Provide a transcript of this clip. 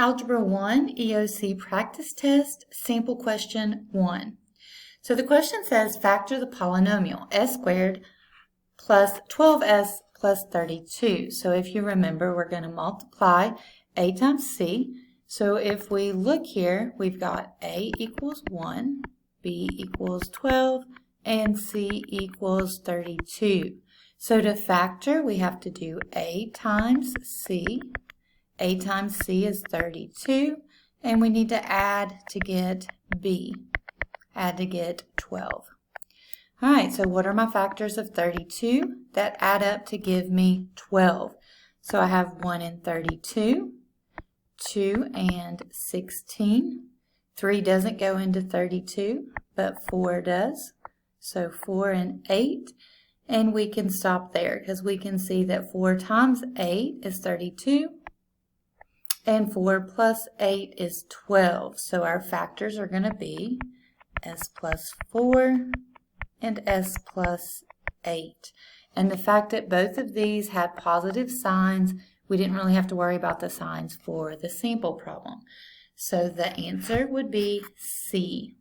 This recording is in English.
Algebra 1 EOC Practice Test, Sample Question 1. So the question says factor the polynomial s squared plus 12s plus 32. So if you remember, we're going to multiply a times c. So if we look here, we've got a equals 1, b equals 12, and c equals 32. So to factor, we have to do a times c. A times c is 32, and we need to add to get b. Add to get 12. All right, so what are my factors of 32 that add up to give me 12? So I have 1 and 32, 2 and 16. 3 doesn't go into 32, but 4 does. So 4 and 8. And we can stop there because we can see that 4 times 8 is 32. And 4 plus 8 is 12. So our factors are going to be s plus 4 and s plus 8. And the fact that both of these had positive signs, we didn't really have to worry about the signs for the sample problem. So the answer would be C.